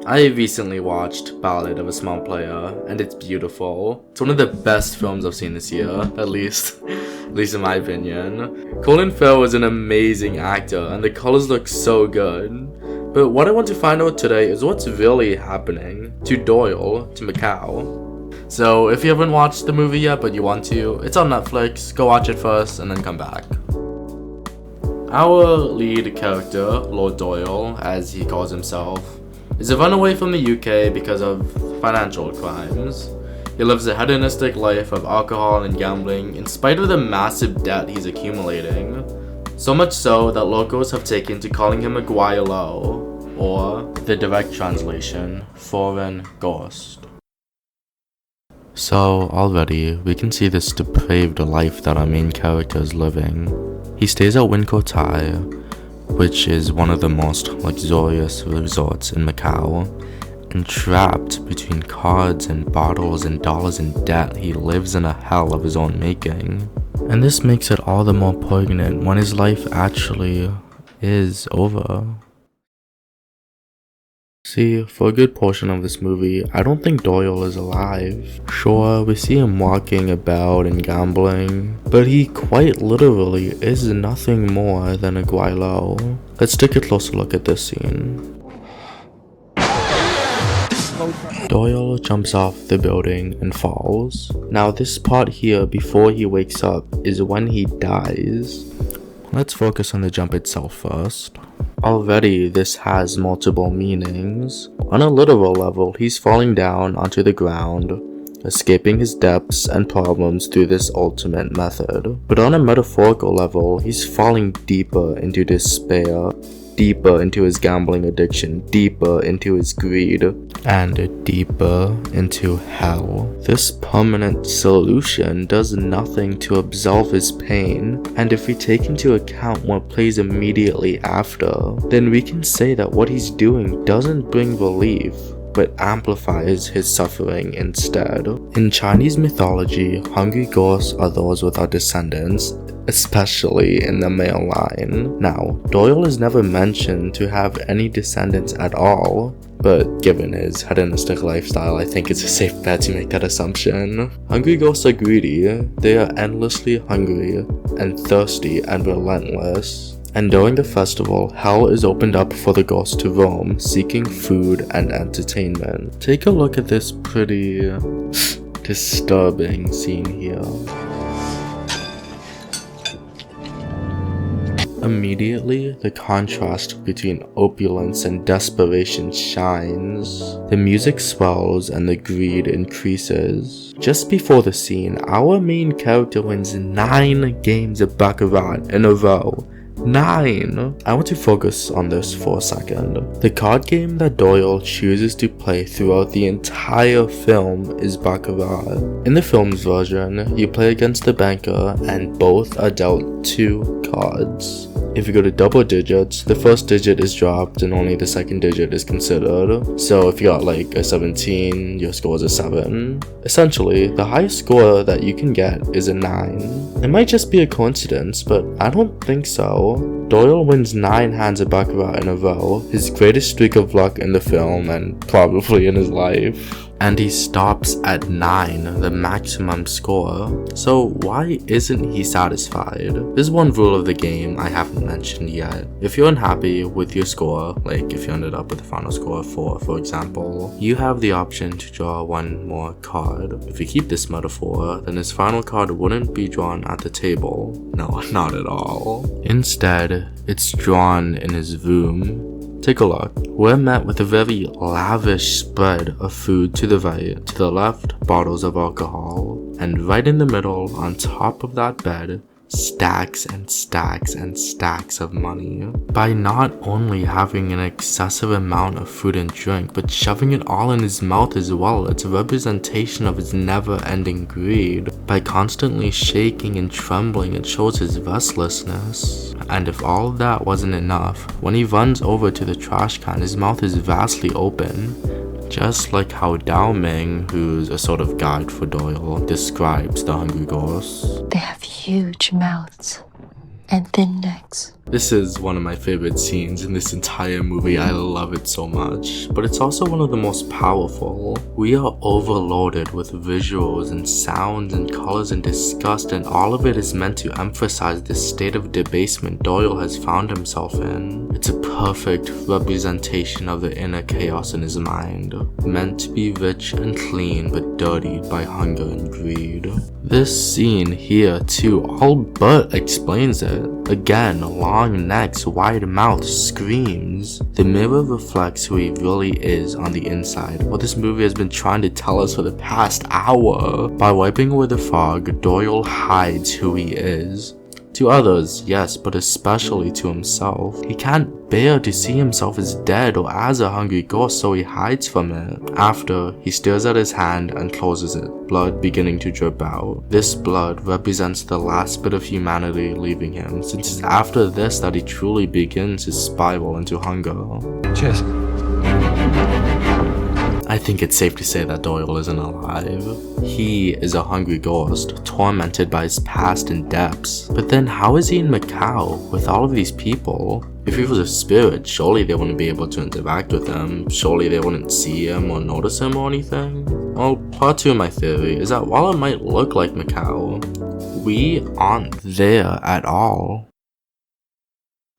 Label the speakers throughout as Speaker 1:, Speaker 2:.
Speaker 1: I recently watched Ballad of a Small Player, and it's beautiful. It's one of the best films I've seen this year, at least in my opinion. Colin Farrell is an amazing actor, and the colors look so good. But what I want to find out today is what's really happening to Doyle, to Macau. So if you haven't watched the movie yet, but you want to, it's on Netflix. Go watch it first, and then come back. Our lead character, Lord Doyle, as he calls himself, is a runaway from the UK because of financial crimes. He lives a hedonistic life of alcohol and gambling in spite of the massive debt he's accumulating. So much so that locals have taken to calling him a Gwailo, or the direct translation, foreign ghost. So already we can see this depraved life that our main character is living. He stays at Winkotai, which is one of the most luxurious resorts in Macau, and trapped between cards and bottles and dollars in debt, he lives in a hell of his own making. And this makes it all the more poignant when his life actually is over. See, for a good portion of this movie, I don't think Doyle is alive. Sure, we see him walking about and gambling, but he quite literally is nothing more than a Gwailo. Let's take a closer look at this scene. Doyle jumps off the building and falls. Now this part here before he wakes up is when he dies. Let's focus on the jump itself first. Already this has multiple meanings. On a literal level, he's falling down onto the ground, escaping his debts and problems through this ultimate method. But on a metaphorical level, he's falling deeper into despair, deeper into his gambling addiction, deeper into his greed, and deeper into hell. This permanent solution does nothing to absolve his pain, and if we take into account what plays immediately after, then we can say that what he's doing doesn't bring relief, but amplifies his suffering instead. In Chinese mythology, hungry ghosts are those without descendants, especially in the male line. Now, Doyle is never mentioned to have any descendants at all, but given his hedonistic lifestyle, I think it's a safe bet to make that assumption. Hungry ghosts are greedy. They are endlessly hungry and thirsty and relentless. And during the festival, hell is opened up for the ghosts to roam, seeking food and entertainment. Take a look at this pretty disturbing scene here. Immediately, the contrast between opulence and desperation shines. The music swells and the greed increases. Just before the scene, our main character wins 9 games of Baccarat in a row. 9! I want to focus on this for a second. The card game that Doyle chooses to play throughout the entire film is Baccarat. In the film's version, you play against the banker and both are dealt 2 cards. If you go to double digits, the first digit is dropped and only the second digit is considered. So if you got like a 17, your score is a 7. Essentially, the highest score that you can get is a 9. It might just be a coincidence, but I don't think so. Doyle wins 9 hands of Baccarat in a row, his greatest streak of luck in the film and probably in his life. And he stops at 9, the maximum score. So why isn't he satisfied? There's one rule of the game I haven't mentioned yet. If you're unhappy with your score, like if you ended up with a final score of 4 for example, you have the option to draw 1 more card. If you keep this metaphor, then his final card wouldn't be drawn at the table. No, not at all. Instead, it's drawn in his room. Take a look. We're met with a very lavish spread of food to the right, to the left, bottles of alcohol, and right in the middle, on top of that bed, stacks and stacks and stacks of money. By not only having an excessive amount of food and drink, but shoving it all in his mouth as well, it's a representation of his never-ending greed. By constantly shaking and trembling, it shows his restlessness. And if all of that wasn't enough, when he runs over to the trash can, his mouth is vastly open. Just like how Dao Ming, who's a sort of guide for Doyle, describes the hungry ghosts.
Speaker 2: They have huge mouths and thin necks.
Speaker 1: This is one of my favorite scenes in this entire movie. I love it so much. But it's also one of the most powerful. We are overloaded with visuals and sounds and colors and disgust, and all of it is meant to emphasize the state of debasement Doyle has found himself in. It's a perfect representation of the inner chaos in his mind, meant to be rich and clean but dirtied by hunger and greed. This scene here too all but explains it. Again, long necks, wide mouth, screams. The mirror reflects who he really is on the inside, what this movie has been trying to tell us for the past hour. By wiping away the fog, Doyle hides who he is. To others, yes, but especially to himself. He can't bear to see himself as dead or as a hungry ghost, so he hides from it. After, he stares at his hand and closes it, blood beginning to drip out. This blood represents the last bit of humanity leaving him, since it's after this that he truly begins his spiral into hunger.
Speaker 2: Cheers.
Speaker 1: I think it's safe to say that Doyle isn't alive. He is a hungry ghost, tormented by his past and depths. But then how is he in Macau with all of these people? If he was a spirit, surely they wouldn't be able to interact with him. Surely they wouldn't see him or notice him or anything. Well, part 2 of my theory is that while it might look like Macau, we aren't there at all.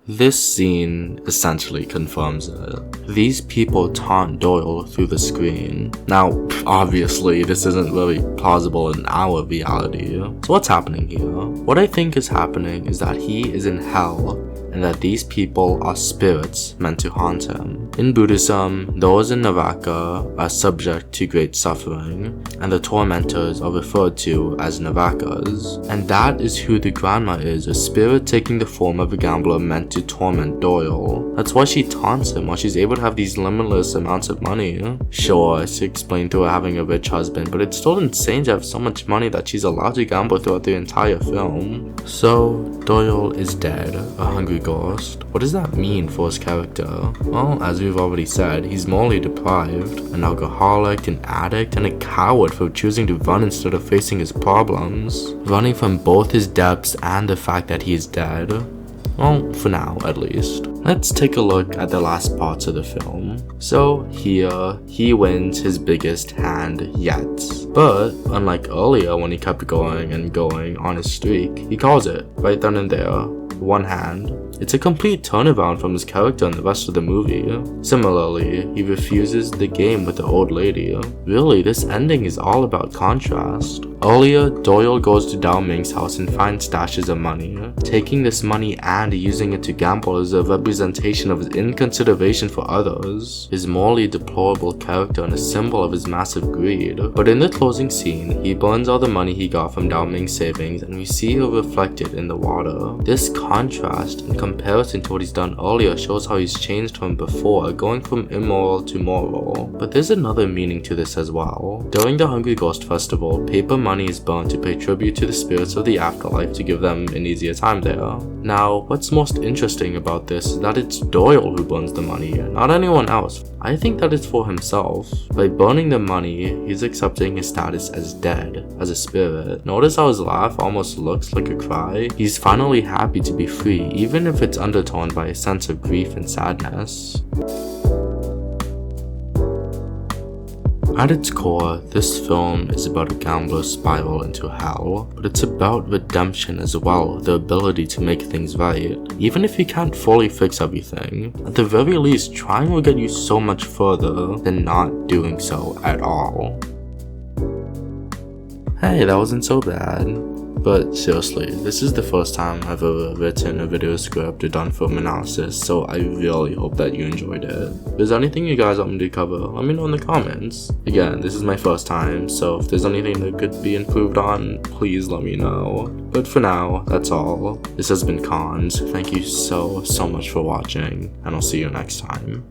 Speaker 1: This scene essentially confirms it. These people taunt Doyle through the screen. Now, obviously, this isn't really plausible in our reality. So what's happening here? What I think is happening is that he is in hell, and that these people are spirits meant to haunt him. In Buddhism, those in Naraka are subject to great suffering, and the tormentors are referred to as Narakas. And that is who the grandma is, a spirit taking the form of a gambler meant to torment Doyle. That's why she taunts him, while she's able to have these limitless amounts of money. Sure, she explained to her having a rich husband, but it's still insane to have so much money that she's allowed to gamble throughout the entire film. So, Doyle is dead, a hungry ghost. What does that mean for his character? Well, as we've already said, he's morally deprived, an alcoholic, an addict, and a coward for choosing to run instead of facing his problems. Running from both his depths and the fact that he is dead. Well, for now, at least. Let's take a look at the last parts of the film. So here, he wins his biggest hand yet. But, unlike earlier when he kept going and going on his streak, he calls it right then and there. One hand. It's a complete turnaround from his character in the rest of the movie. Similarly, he refuses the game with the old lady. Really, this ending is all about contrast. Earlier, Doyle goes to Dao Ming's house and finds stashes of money. Taking this money and using it to gamble is a representation of his inconsideration for others, his morally deplorable character, and a symbol of his massive greed. But in the closing scene, he burns all the money he got from Dao Ming's savings, and we see it reflected in the water. This contrast in comparison to what he's done earlier shows how he's changed from before, going from immoral to moral. But there's another meaning to this as well. During the Hungry Ghost Festival, paper money is burned to pay tribute to the spirits of the afterlife to give them an easier time there. Now, what's most interesting about this is that it's Doyle who burns the money, not anyone else. I think that it's for himself. By burning the money, he's accepting his status as dead, as a spirit. Notice how his laugh almost looks like a cry? He's finally happy to be free, even if it's undertoned by a sense of grief and sadness. At its core, this film is about a gambler's spiral into hell, but it's about redemption as well, the ability to make things right. Even if you can't fully fix everything, at the very least, trying will get you so much further than not doing so at all. Hey, that wasn't so bad. But seriously, this is the first time I've ever written a video script or done film analysis, so I really hope that you enjoyed it. If there's anything you guys want me to cover, let me know in the comments. Again, this is my first time, so if there's anything that could be improved on, please let me know. But for now, that's all. This has been Cons. Thank you so much for watching, and I'll see you next time.